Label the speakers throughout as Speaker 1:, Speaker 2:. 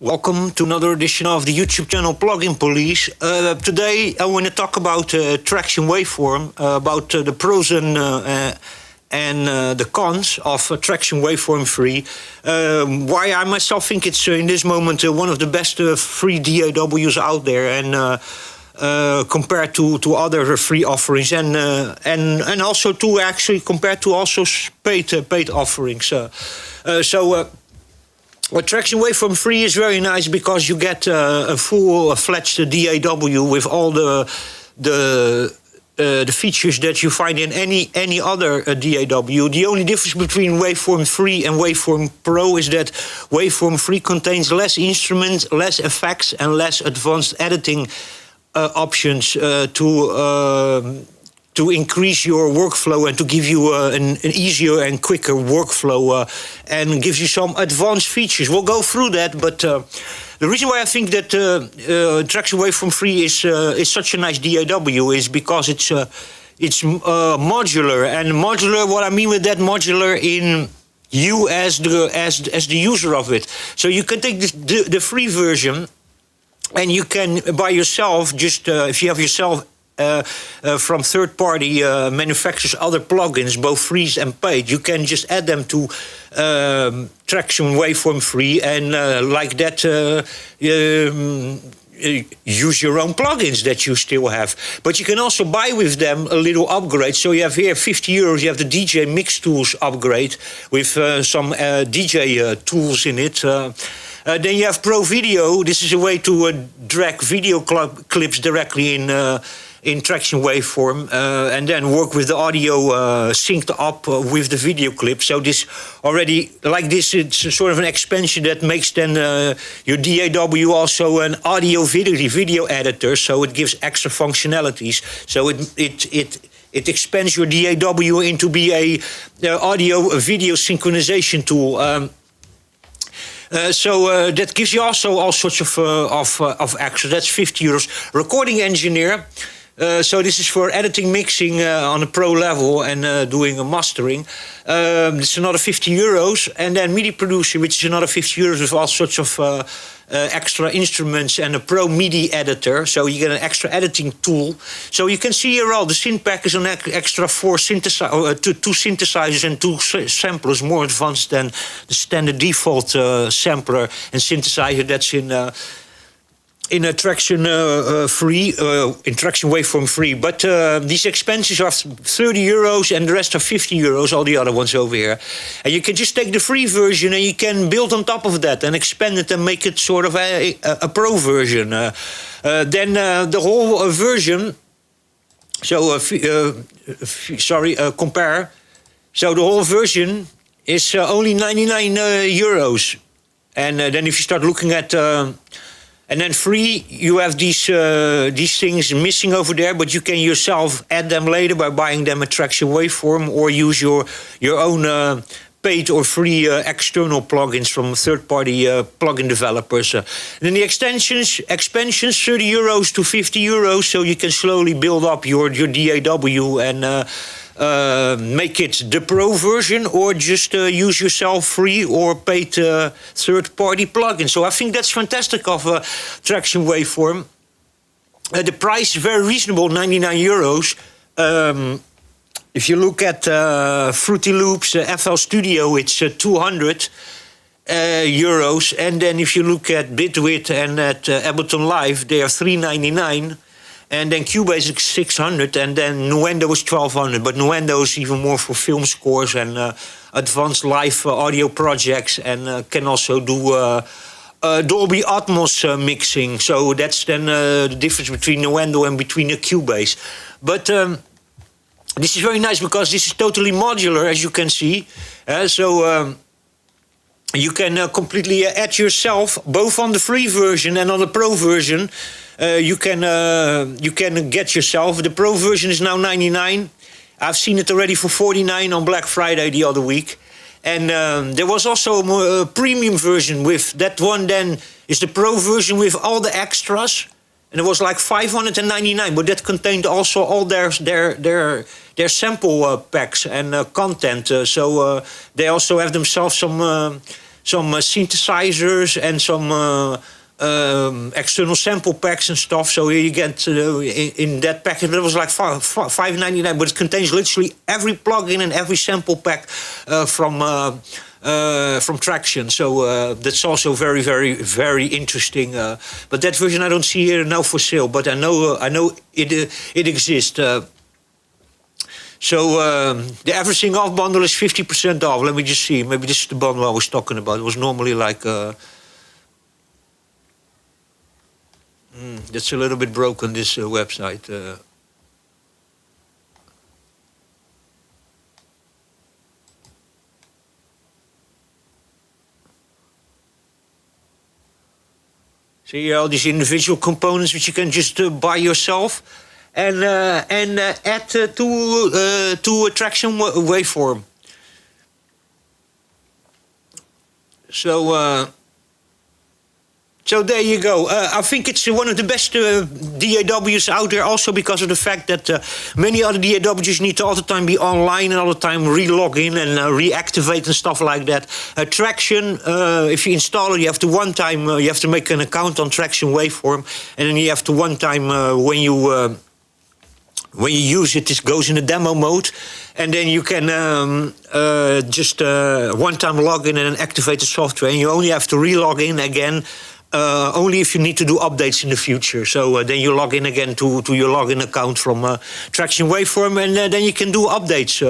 Speaker 1: Welcome to another edition of the YouTube channel Plugin Police. Today I want to talk about Tracktion WaveForm, about the pros and the cons of Tracktion WaveForm Free. Why I myself think it's in this moment one of the best free DAWs out there, and compared to other free offerings, and also to actually compared to also paid offerings. Tracktion WaveForm Free is very nice because you get a full-fledged DAW with all the features that you find in any other DAW. The only difference between WaveForm Free and WaveForm Pro is that WaveForm Free contains less instruments, less effects, and less advanced editing options to increase your workflow and to give you an easier and quicker workflow, and gives you some advanced features. We'll go through that, but the reason why I think that Tracktion WaveForm Free is such a nice DAW is because it's modular. And modular, what I mean with that, modular in you as the user of it. So you can take the free version, and you can by yourself, just if you have yourself from third-party manufacturers, other plugins, both free and paid, you can just add them to Tracktion WaveForm Free, and like that use your own plugins that you still have. But you can also buy with them a little upgrade. So you have here 50 euros, you have the DJ Mix Tools upgrade with some DJ tools in it. Then you have Pro Video. This is a way to drag video clips directly in Tracktion WaveForm, and then work with the audio synced up with the video clip. So this already, like this, it's sort of an expansion that makes then your DAW also an audio video editor. So it gives extra functionalities. So it expands your DAW into be a audio video synchronization tool. So that gives you also all sorts of extra. That's 50 euros. Recording engineer. So this is for editing, mixing on a pro level, and doing a mastering. It's another 50 euros. And then MIDI producer, which is another 50 euros with all sorts of extra instruments and a pro MIDI editor. So you get an extra editing tool. So you can see here all the synth pack is an extra two synthesizers and two samplers, more advanced than the standard default sampler and synthesizer that's in a Tracktion Free, in Tracktion WaveForm Free. But these expenses are 30 euros and the rest are 50 euros, all the other ones over here. And you can just take the free version and you can build on top of that and expand it and make it sort of a pro version. Then the whole version, so compare. So the whole version is only 99 euros. And then if you start looking at... and then free, you have these things missing over there, but you can yourself add them later by buying them at Tracktion WaveForm, or use your own paid or free external plugins from third-party plugin developers. And then the expansions, 30 euros to 50 euros, so you can slowly build up your DAW and make it the pro version, or just use yourself free or paid third-party plugin. So I think that's fantastic of Tracktion WaveForm. The price is very reasonable, 99 euros. If you look at Fruity Loops, FL Studio, it's 200 euros. And then if you look at Bitwit and at Ableton Live, they are 399. And then Cubase is 600, and then Nuendo is 1200. But Nuendo is even more for film scores and advanced live audio projects, and can also do Dolby Atmos mixing. So that's then the difference between Nuendo and between the Cubase. But this is very nice because this is totally modular, as you can see. You can completely add yourself, both on the free version and on the pro version. You can get yourself. The pro version is now 99. I've seen it already for 49 on Black Friday the other week. And there was also a premium version with that one. Then is the pro version with all the extras, and it was like 599. But that contained also all their sample packs and content. So they also have themselves synthesizers and some external sample packs and stuff. So here you get in that package, it was like $5.99, but it contains literally every plugin and every sample pack from Tracktion. So that's also very, very, very interesting. But that version I don't see here now for sale. But I know it exists. So the everything off bundle is 50% off. Let me just see. Maybe this is the bundle I was talking about. It was normally like. That's a little bit broken. This website. See all these individual components which you can just buy yourself and add to a Tracktion waveform. So there you go. I think it's one of the best DAWs out there, also because of the fact that many other DAWs need to all the time be online and all the time re-log in and reactivate and stuff like that. Tracktion, if you install it, you have to one time you have to make an account on Tracktion Waveform, and then you have to one time when you use it, it goes in a demo mode, and then you can just one-time log in and then activate the software, and you only have to re-log in again only if you need to do updates in the future. So then you log in again to your login account from Tracktion Waveform, and then you can do updates.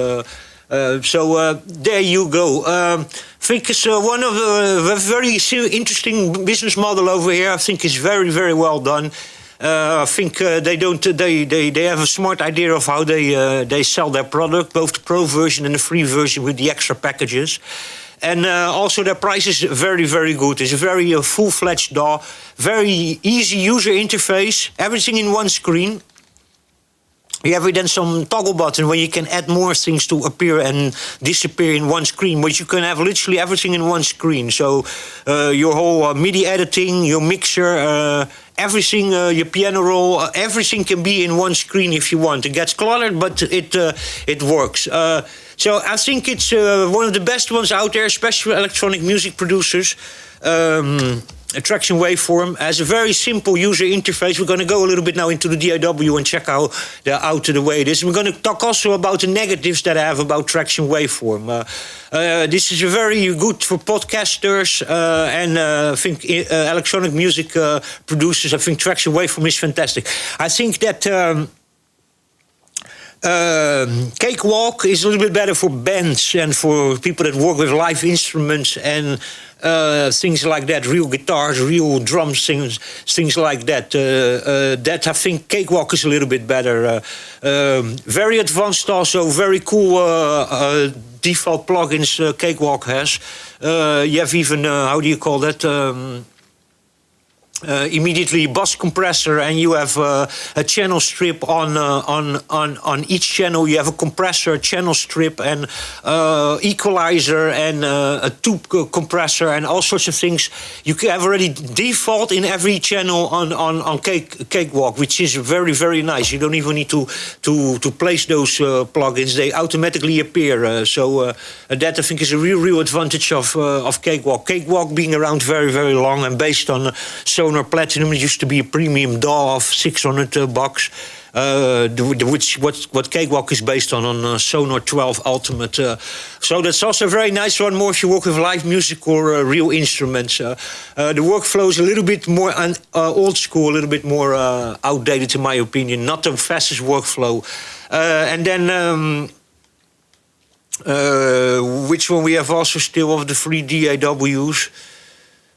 Speaker 1: So there you go. I think it's one of a very interesting business model over here. I think it's very, very well done. I think they have a smart idea of how they sell their product, both the pro version and the free version with the extra packages. And also their price is very, very good. It's a very full-fledged DAW, very easy user interface, everything in one screen. You have then some toggle button where you can add more things to appear and disappear in one screen, but you can have literally everything in one screen. So your whole MIDI editing, your mixer, everything, your piano roll, everything can be in one screen if you want. It gets cluttered, but it works. So I think it's one of the best ones out there, especially for electronic music producers. Tracktion Waveform has a very simple user interface. We're going to go a little bit now into the DAW and check out the way it is. We're going to talk also about the negatives that I have about Tracktion Waveform. This is very good for podcasters and I think electronic music producers. I think Tracktion Waveform is fantastic. I think that Cakewalk is a little bit better for bands and for people that work with live instruments and things like that, real guitars, real drums, things like that. That I think Cakewalk is a little bit better. Very advanced also, very cool default plugins Cakewalk has. You have even, how do you call that? Immediately bus compressor, and you have a channel strip on each channel. You have a compressor, channel strip, and equalizer, and a tube compressor, and all sorts of things. You can have already default in every channel on Cakewalk, which is very, very nice. You don't even need to place those plugins; they automatically appear. So that I think is a real advantage of Cakewalk. Cakewalk being around very, very long and based on Sonar Platinum. It used to be a premium DAW of $600, what Cakewalk is based on Sonar 12 Ultimate. So that's also a very nice one, more if you work with live music or real instruments. The workflow is a little bit more old school, a little bit more outdated in my opinion, not the fastest workflow. And then which one we have also still of the free DAWs?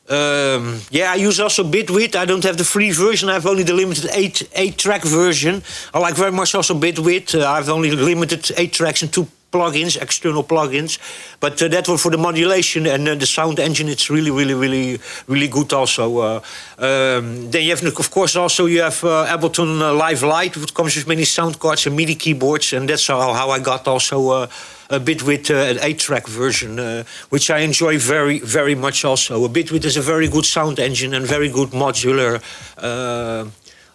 Speaker 1: I use also Bitwit. I don't have the free version. I have only the limited 8-track version. I like very much also Bitwit. I've only limited 8 tracks and 2 plugins, external plugins. But that one for the modulation and the sound engine, it's really good also. Then you have, of course, also you have Ableton Live Lite, which comes with many sound cards and MIDI keyboards, and that's how I got also a Bitwit an 8-track version, which I enjoy very, very much also. Bitwit is a very good sound engine and very good modular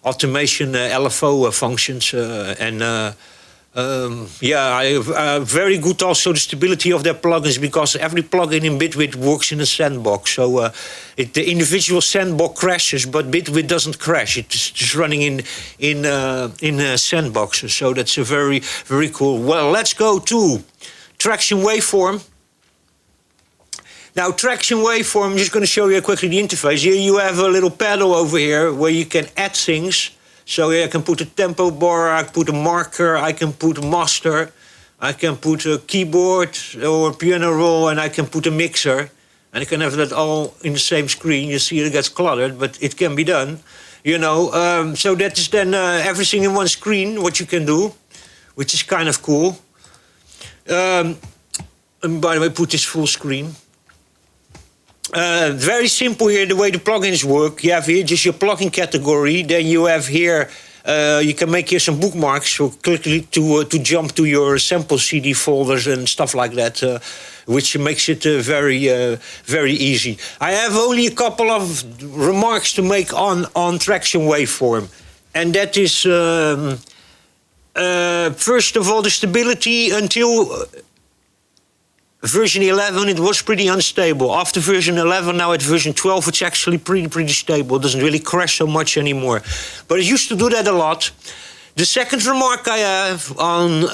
Speaker 1: automation LFO functions. And Yeah, very good also the stability of their plugins, because every plugin in Bitwit works in a sandbox. So the individual sandbox crashes, but Bitwit doesn't crash. It's just running in sandboxes. So that's a very cool. Well, let's go to Tracktion WaveForm. Now, Tracktion WaveForm, I'm just going to show you quickly the interface. Here you have a little pedal over here where you can add things. So here I can put a tempo bar, I can put a marker, I can put a master, I can put a keyboard or a piano roll, and I can put a mixer. And I can have that all in the same screen. You see it gets cluttered, but it can be done. You know, so that is then everything in one screen, what you can do, which is kind of cool. And by the way, put this full screen. Very simple here, the way the plugins work. You have here just your plugin category. Then you have here, you can make here some bookmarks so quickly to jump to your sample CD folders and stuff like that, which makes it very easy. I have only a couple of remarks to make on Tracktion WaveForm. And that is, first of all, the stability until version 11, it was pretty unstable. After version 11, now at version 12, it's actually pretty stable. It doesn't really crash so much anymore. But it used to do that a lot. The second remark I have on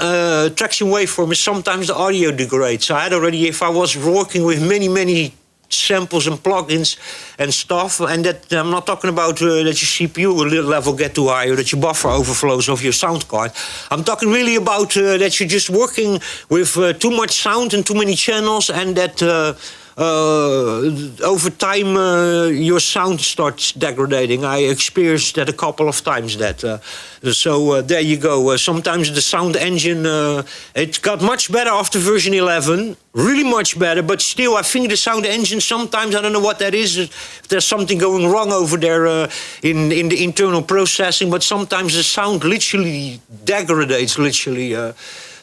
Speaker 1: Tracktion WaveForm is sometimes the audio degrades. I had already, if I was working with many samples and plugins and stuff, and that I'm not talking about that your CPU level get too high or that your buffer overflows of your sound card. I'm talking really about that you're just working with too much sound and too many channels, and that over time your sound starts degrading. I experienced that a couple of times. So there you go. Sometimes the sound engine, it got much better after version 11, really much better, but still I think the sound engine sometimes, I don't know what that is, if there's something going wrong over there in the internal processing, but sometimes the sound literally degrades,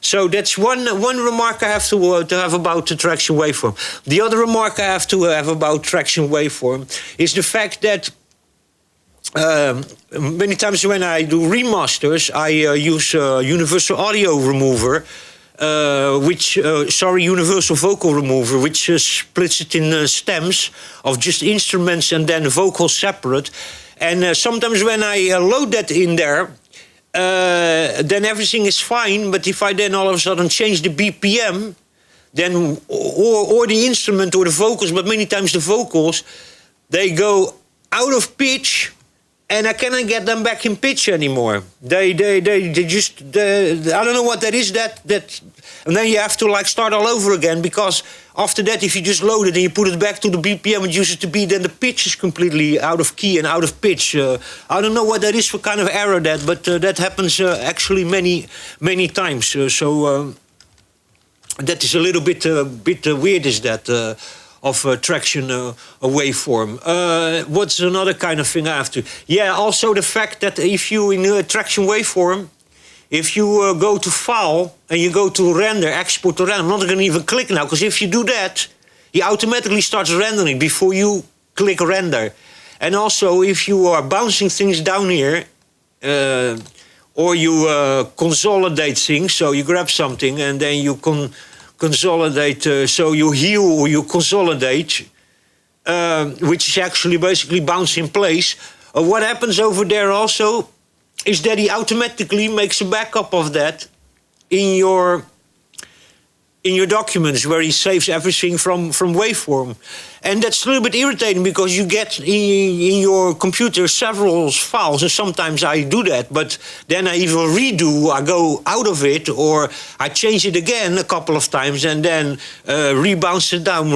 Speaker 1: so that's one remark I have to have about the Tracktion WaveForm. The other remark I have to have about Tracktion WaveForm is the fact that many times when I do remasters, I use Universal Audio Remover, Universal Vocal Remover, which splits it in stems of just instruments and then vocals separate. And sometimes when I load that in there, then everything is fine. But if I then all of a sudden change the BPM, then or the instrument or the vocals, but many times the vocals, they go out of pitch, and I cannot get them back in pitch anymore. They just I don't know what that is. And then you have to like start all over again, because after that, if you just load it and you put it back to the BPM it used to be, then the pitch is completely out of key and out of pitch. I don't know what that is for kind of error but that happens actually many times. So that is a little bit weird, is that of Tracktion WaveForm. What's another kind of thing I have to? Yeah, also the fact that if you in Tracktion WaveForm, if you go to File and you go to Render, Export to Render, I'm not going to even click now, because if you do that, he automatically starts rendering before you click Render. And also, if you are bouncing things down here, or you consolidate things, so you grab something and then you consolidate, so you heal or you consolidate, which is actually basically bounce in place. What happens over there also is that he automatically makes a backup of that in your documents, where he saves everything from waveform. And that's a little bit irritating, because you get in your computer several files, and sometimes I do that, but then I either redo, I go out of it, or I change it again a couple of times and then rebounce it down,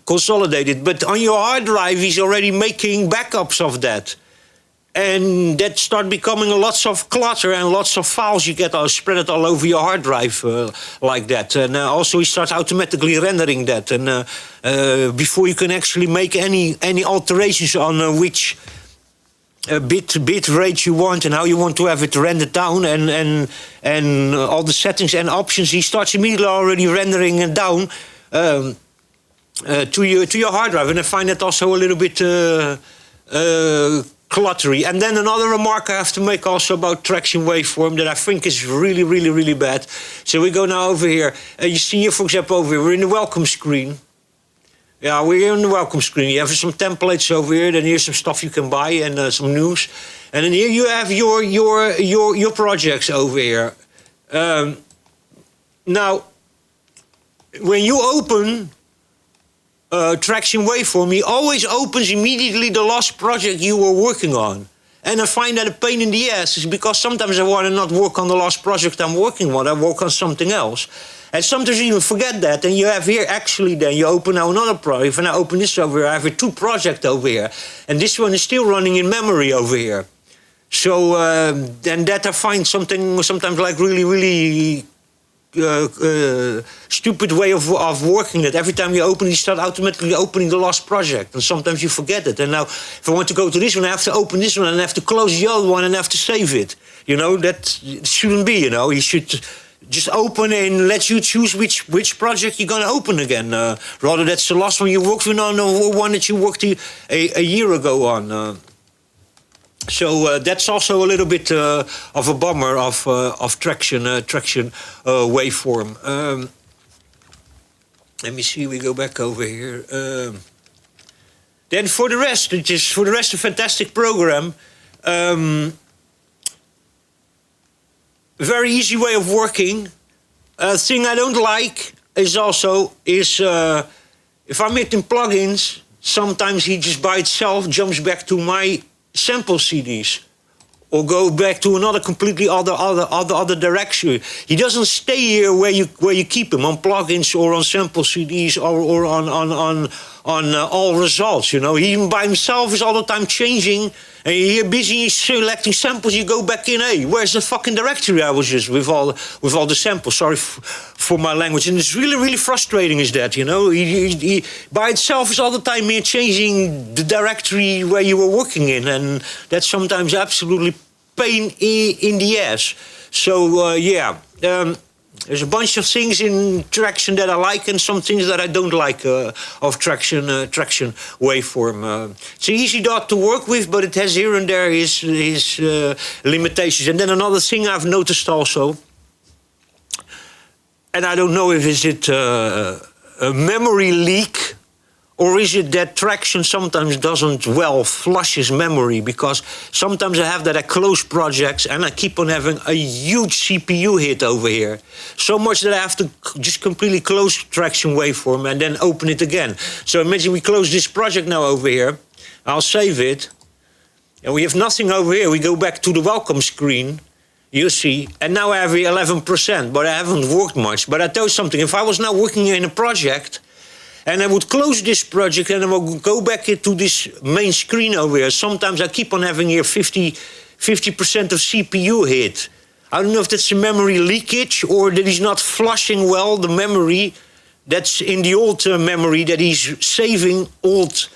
Speaker 1: consolidate it. But on your hard drive, he's already making backups of that. And that start becoming lots of clutter and lots of files you get spread it all over your hard drive like that. And also he starts automatically rendering that. And before you can actually make any alterations on which bit rate you want and how you want to have it rendered down and all the settings and options, he starts immediately already rendering it down to your hard drive. And I find that also a little bit cluttery. And then another remark I have to make also about Tracktion WaveForm that I think is really, really, really bad. So we go now over here. You see here, for example, over here, we're in the welcome screen. Yeah, we're in the welcome screen. You have some templates over here. Then here's some stuff you can buy and some news. And then here you have your projects over here. Now, when you open Tracktion WaveForm, he always opens immediately the last project you were working on. And I find that a pain in the ass, is because sometimes I want to not work on the last project I'm working on, I work on something else. And sometimes you even forget that, and you have here actually then you open now another project. When I open this over here, I have two projects over here. And this one is still running in memory over here. So, and that I find sometimes like really stupid way of working, that every time you open, you start automatically opening the last project, and sometimes you forget it. And now, if I want to go to this one, I have to open this one, and I have to close the other one, and I have to save it. You know, that shouldn't be, you know. You should just open and let you choose which project you're going to open again. Rather, that's the last one you worked on, or one that you worked a year ago on. So that's also a little bit of a bummer of Tracktion WaveForm. Let me see. We go back over here. Then for the rest, it is a fantastic program. Very easy way of working. Thing I don't like is if I'm making plugins, sometimes he just by itself jumps back to my sample CDs, or go back to another completely other direction. He doesn't stay here where you keep him, on plugins or on sample CDs or on all results. You know, he even by himself is all the time changing. And you're busy selecting samples. You go back in. Hey, where's the fucking directory I was just with all the samples? Sorry for my language, and it's really frustrating. Is that, you know, he by itself is all the time here changing the directory where you were working in, and that's sometimes absolutely pain in the ass. So yeah. There's a bunch of things in Tracktion that I like, and some things that I don't like of Tracktion WaveForm. It's an easy dot to work with, but it has here and there his limitations. And then another thing I've noticed also, and I don't know if it a memory leak, or is it that Tracktion sometimes doesn't well flush his memory? Because sometimes I have that I close projects and I keep on having a huge CPU hit over here. So much that I have to just completely close Tracktion WaveForm and then open it again. So imagine we close this project now over here. I'll save it. And we have nothing over here. We go back to the welcome screen. You see, and now I have 11%, but I haven't worked much. But I tell you something, if I was now working in a project, and I would close this project and I would go back into this main screen over here. Sometimes I keep on having here 50% of CPU hit. I don't know if that's a memory leakage or that he's not flushing well the memory that's in the old memory, that he's saving old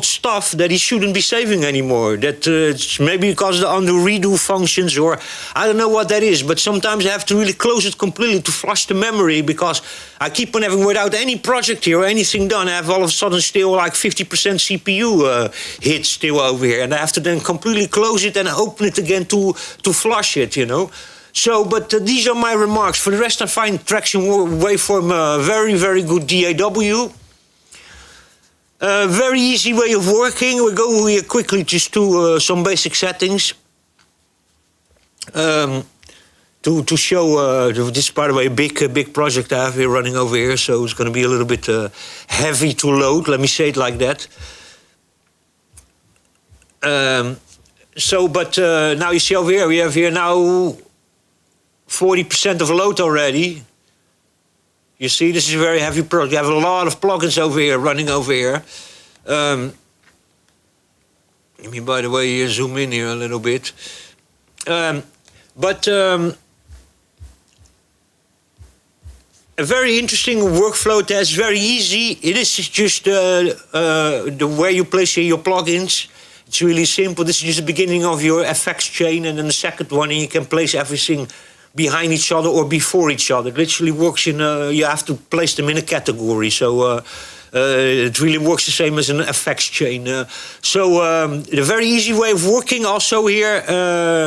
Speaker 1: stuff that he shouldn't be saving anymore. That it's maybe because the undo redo functions, or I don't know what that is, but sometimes I have to really close it completely to flush the memory, because I keep on having, without any project here or anything done, I have all of a sudden still like 50% CPU hit still over here, and I have to then completely close it and open it again to flush it, you know. So, but these are my remarks. For the rest, I find Tracktion WaveForm very good DAW. Very easy way of working. We'll go here quickly just to some basic settings. To show this, by the way, a big project I have here running over here, so it's going to be a little bit heavy to load. Let me say it like that. Now you see over here, we have here now 40% of load already. You see, this is a very heavy project. You have a lot of plugins over here, running over here. Let me, by the way, zoom in here a little bit. A very interesting workflow test, very easy. It is just the way you place your plugins. It's really simple. This is just the beginning of your effects chain, and then the second one, and you can place everything behind each other or before each other. It literally works in, you have to place them in a category. So It really works the same as an effects chain. The very easy way of working also here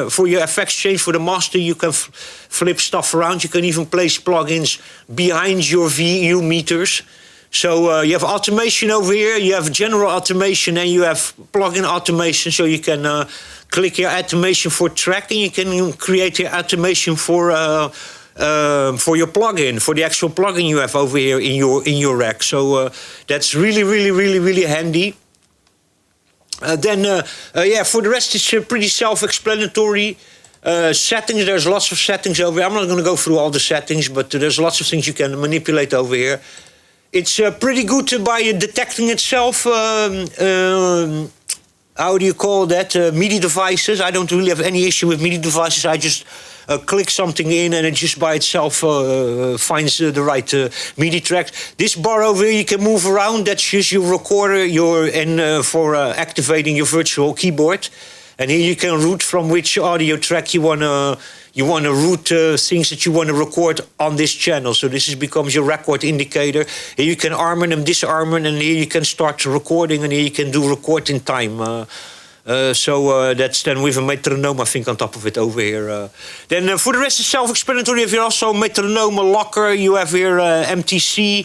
Speaker 1: for your effects chain for the master, you can flip stuff around. You can even place plugins behind your VU meters. So you have automation over here, you have general automation, and you have plugin automation. So you can click your automation for track, and you can create your automation for your plugin, for the actual plugin you have over here in your rack. So that's really handy. Yeah, for the rest it's pretty self-explanatory. Settings, there's lots of settings over here. I'm not going to go through all the settings, but there's lots of things you can manipulate over here. It's pretty good by detecting itself. How do you call that? MIDI devices. I don't really have any issue with MIDI devices. I just click something in and it just by itself finds the right MIDI track. This bar over here you can move around. That's just your recorder for activating your virtual keyboard. And here you can route from which audio track you wanna route things that you want to record on this channel. So this becomes your record indicator. Here you can arm them, disarm them, and here you can start recording, and here you can do recording time. That's then with a metronome, I think, on top of it over here. Then for the rest, it's self-explanatory. You have here also metronome, a locker. You have here MTC,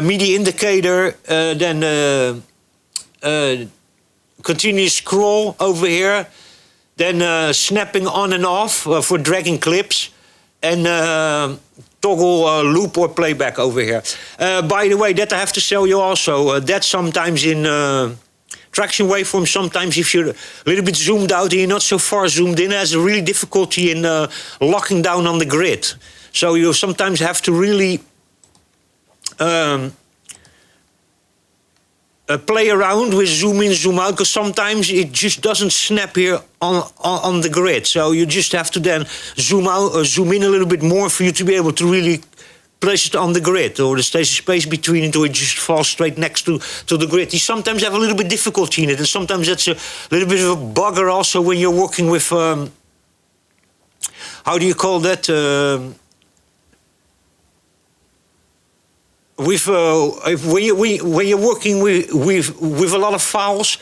Speaker 1: MIDI indicator, then continuous scroll over here. Then snapping on and off for dragging clips. And toggle loop or playback over here. By the way, that I have to tell you also. That sometimes in Tracktion WaveForm, sometimes if you're a little bit zoomed out and you're not so far zoomed in, it has a really difficulty in locking down on the grid. So you sometimes have to really play around with zoom in, zoom out, because sometimes it just doesn't snap here on the grid. So you just have to then zoom out or zoom in a little bit more for you to be able to really place it on the grid, or there stays a space between it, or it just falls straight next to the grid. You sometimes have a little bit difficulty in it, and sometimes that's a little bit of a bugger also when you're working with how do you call that? When you're working with a lot of files,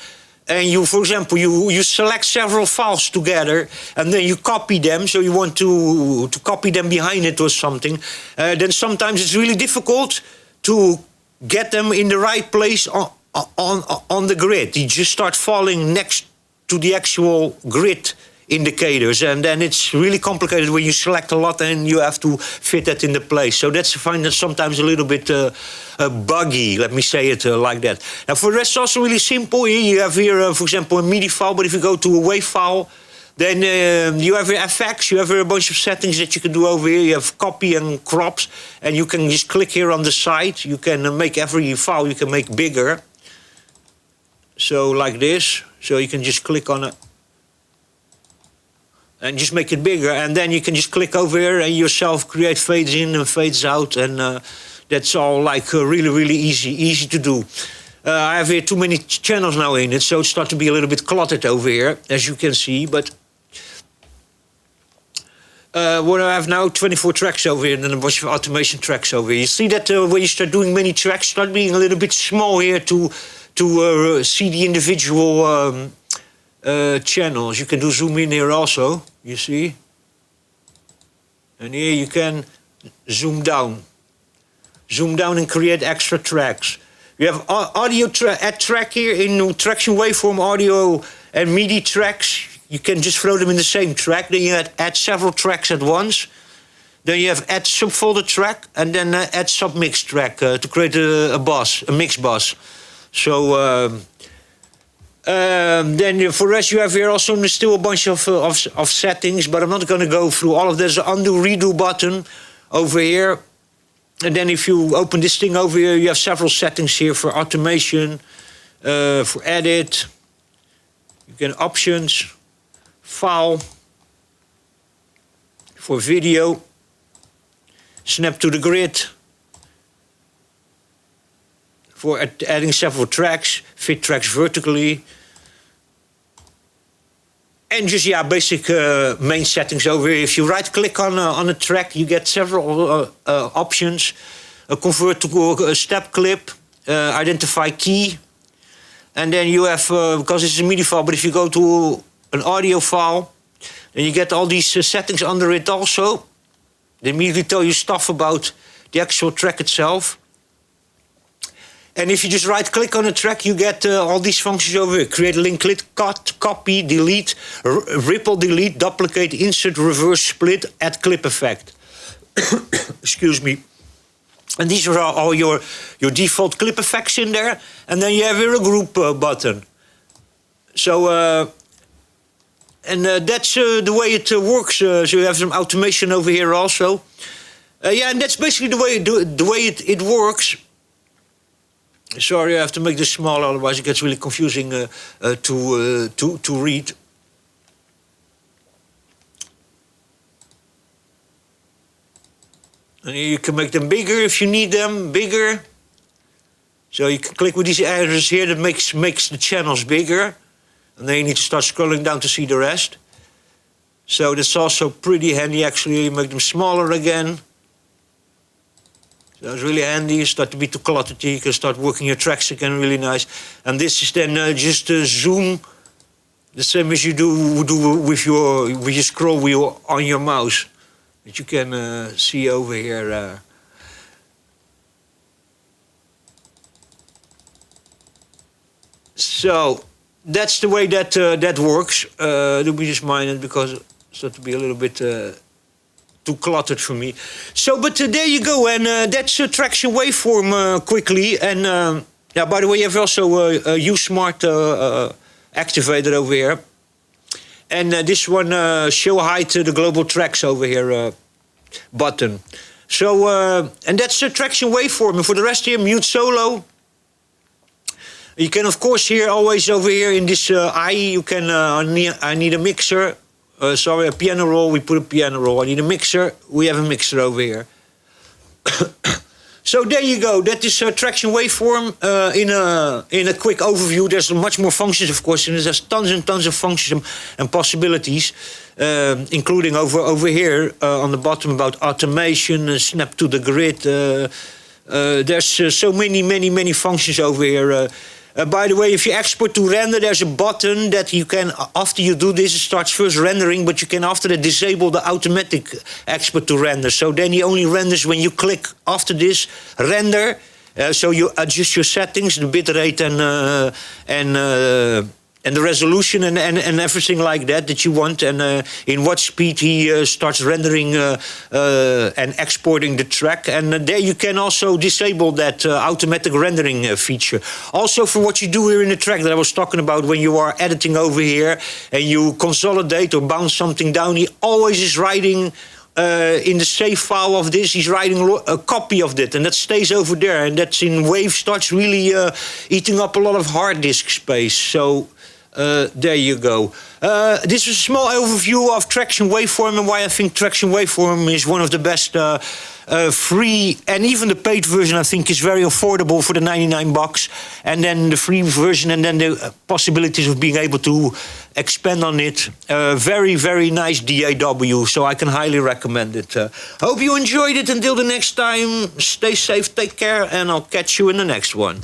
Speaker 1: and you, for example, you select several files together, and then you copy them, so you want to copy them behind it or something, then sometimes it's really difficult to get them in the right place on the grid. You just start falling next to the actual grid indicators, and then it's really complicated when you select a lot and you have to fit that in the place. So that's, I find that sometimes a little bit buggy, let me say it like that. Now for the rest, it's also really simple. You have here, for example, a MIDI file, but if you go to a WAV file, then you have here effects, you have here a bunch of settings that you can do over here. You have copy and crops, and you can just click here on the side. You can make every file, you can make bigger. So like this, so you can just click on it and just make it bigger, and then you can just click over here and yourself create fades in and fades out, and that's all like really easy to do. I have here too many channels now in it, so it starts to be a little bit cluttered over here, as you can see, but what I have now, 24 tracks over here, and then a bunch of automation tracks over here. You see that when you start doing many tracks, start being a little bit small here to see the individual channels. You can do zoom in here also, you see, and here you can zoom down and create extra tracks. You have audio add track here in Tracktion WaveForm, audio and MIDI tracks. You can just throw them in the same track. Then you add several tracks at once. Then you have add subfolder track, and then add submix track to create a mix bus. So then for the rest, you have here also still a bunch of settings, but I'm not going to go through all of this. There's an undo redo button over here. And then if you open this thing over here, you have several settings here for automation, for edit. You can options, file, for video, snap to the grid, for adding several tracks, fit tracks vertically. And just, yeah, basic main settings over here. If you right-click on a track, you get several options. Convert to a step clip, identify key. And then you have, because it's a MIDI file, but if you go to an audio file, then you get all these settings under it also. They immediately tell you stuff about the actual track itself. And if you just right-click on a track, you get all these functions over here. Create a link, click, cut, copy, delete, ripple, delete, duplicate, insert, reverse, split, add clip effect. Excuse me. And these are all your default clip effects in there. And then you have here a group button. So, that's the way it works. So you have some automation over here also. Yeah, and that's basically the way it works. Sorry, I have to make this smaller, otherwise it gets really confusing to read. And you can make them bigger if you need them, bigger. So you can click with these arrows here, that makes the channels bigger. And then you need to start scrolling down to see the rest. So that's also pretty handy, actually. You make them smaller again. So it's really handy. You start to be too cluttered, you can start working your tracks again, really nice. And this is then just zoom, the same as you do with your scroll wheel on your mouse. That you can see over here. So that's the way that that works. Let me just mind it because it starts to be a little bit too cluttered for me. So, but there you go, and that's Tracktion WaveForm quickly. And yeah, by the way, you have also a Use Smart activated over here. And this one, show height the global tracks over here button. So, and that's Tracktion WaveForm. And for the rest here, mute solo. You can, of course, hear always over here in this eye, you can, I need a mixer. Sorry, a piano roll, we put a piano roll. I need a mixer, we have a mixer over here. So there you go, that is Tracktion WaveForm in a quick overview. There's much more functions, of course, and there's tons and tons of functions and possibilities, including over here on the bottom about automation, snap to the grid. There's so many functions over here. By the way, if you export to render, there's a button that you can, after you do this, it starts first rendering, but you can after that disable the automatic export to render. So then he only renders when you click after this, render. So you adjust your settings, the bitrate and the resolution and everything like that you want, and in what speed he starts rendering and exporting the track. And there you can also disable that automatic rendering feature. Also for what you do here in the track that I was talking about, when you are editing over here and you consolidate or bounce something down, he always is writing in the save file of this, he's writing a copy of that, and that stays over there, and that's in Wave starts really eating up a lot of hard disk space. So there you go. This is a small overview of Tracktion WaveForm and why I think Tracktion WaveForm is one of the best free, and even the paid version I think is very affordable for the 99 bucks, and then the free version, and then the possibilities of being able to expand on it. Very nice DAW, so I can highly recommend it. Hope you enjoyed it. Until the next time, stay safe, take care, and I'll catch you in the next one.